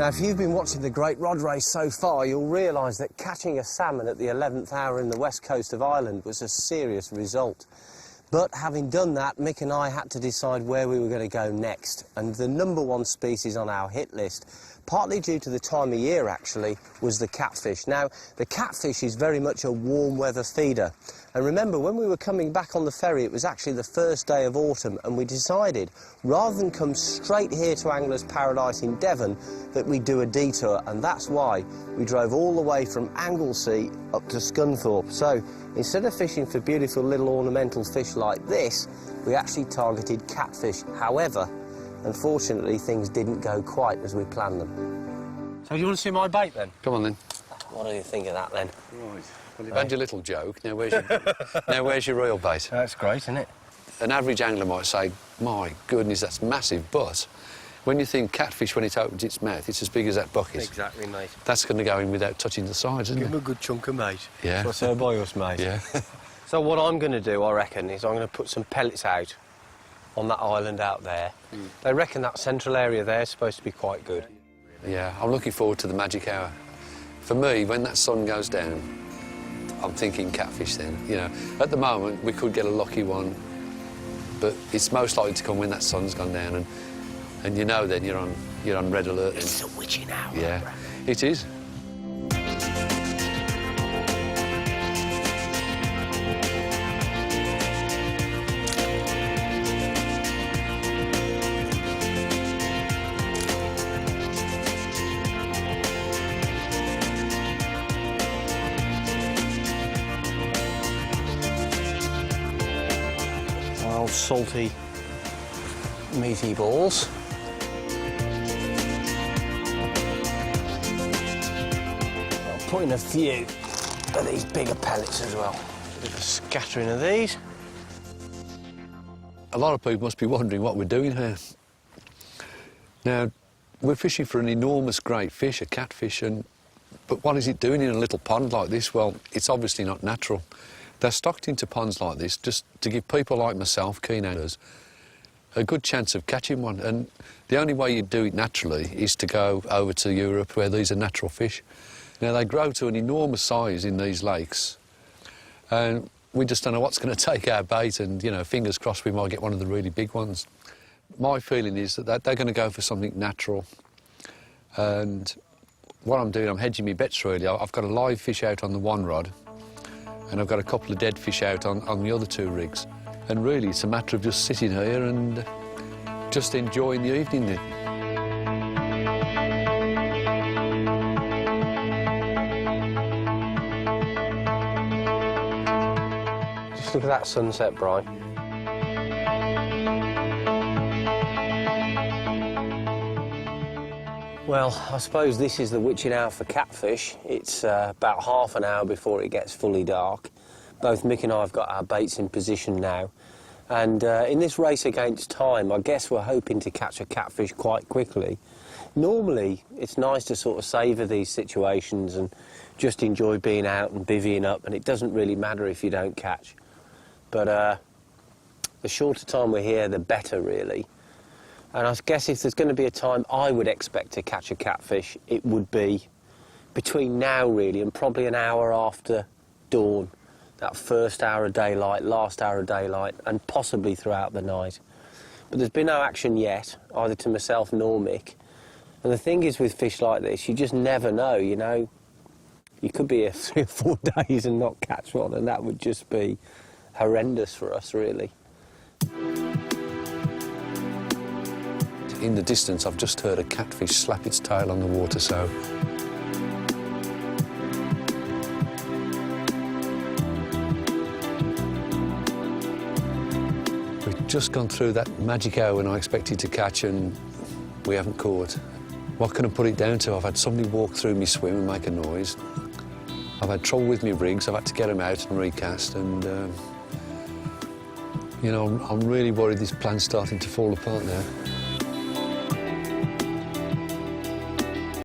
Now, if you've been watching the Great Rod Race so far, you'll realise that catching a salmon at the 11th hour in the west coast of Ireland was a serious result. But having done that, Mick and I had to decide where we were going to go next. And the #1 species on our hit list, partly due to the time of year actually, was the catfish. Now, the catfish is very much a warm weather feeder. And remember, when we were coming back on the ferry, it was actually the first day of autumn, and we decided, rather than come straight here to Anglers Paradise in Devon, that we'd do a detour, and that's why we drove all the way from Anglesey up to Scunthorpe. So, instead of fishing for beautiful little ornamental fish like this, we actually targeted catfish. However, unfortunately, things didn't go quite as we planned them. So, you want to see my bait, then? Come on, then. What do you think of that, then? Right. Well, you've had your little joke. Now, where's your real bait? That's great, isn't it? An average angler might say, my goodness, that's massive, but when you think catfish, when it opens its mouth, it's as big as that bucket. Exactly, mate. That's going to go in without touching the sides, isn't it? Give him a good chunk of mate. Yeah. What's our by us, mate? Yeah. So what I'm going to do, I reckon, is I'm going to put some pellets out on that island out there. They reckon that central area there is supposed to be quite good. Yeah, I'm looking forward to the magic hour. For me, when that sun goes down, I'm thinking catfish then, you know. At the moment, we could get a lucky one, but it's most likely to come when that sun's gone down, and you know then you're on red alert. It's a witching hour. Yeah, it is. Salty, meaty balls. I'll put in a few of these bigger pellets as well. Bit of a scattering of these. A lot of people must be wondering what we're doing here. Now, we're fishing for an enormous great fish, a catfish, but what is it doing in a little pond like this? Well, it's obviously not natural. They're stocked into ponds like this just to give people like myself, keen anglers, a good chance of catching one. And the only way you do it naturally is to go over to Europe where these are natural fish. Now, they grow to an enormous size in these lakes, and we just don't know what's going to take our bait, and, you know, fingers crossed we might get one of the really big ones. My feeling is that they're going to go for something natural. And what I'm doing, I'm hedging my bets, really. I've got a live fish out on the one rod, and I've got a couple of dead fish out on the other two rigs. And really, it's a matter of just sitting here and just enjoying the evening. Just look at that sunset, Brian. Well, I suppose this is the witching hour for catfish. It's about half an hour before it gets fully dark. Both Mick and I have got our baits in position now. And in this race against time, I guess we're hoping to catch a catfish quite quickly. Normally, it's nice to sort of savour these situations and just enjoy being out and bivvying up, and it doesn't really matter if you don't catch. But the shorter time we're here, the better, really. And I guess if there's going to be a time I would expect to catch a catfish, it would be between now, really, and probably an hour after dawn. That first hour of daylight, last hour of daylight, and possibly throughout the night. But there's been no action yet, either to myself nor Mick. And the thing is with fish like this, you just never know, you know. You could be here 3 or 4 days and not catch one, and that would just be horrendous for us, really. In the distance, I've just heard a catfish slap its tail on the water, so... We've just gone through that magic hour when I expected to catch, and we haven't caught. What can I put it down to? I've had somebody walk through me swim and make a noise. I've had trouble with my rigs. I've had to get them out and recast, and, you know, I'm really worried this plan's starting to fall apart now.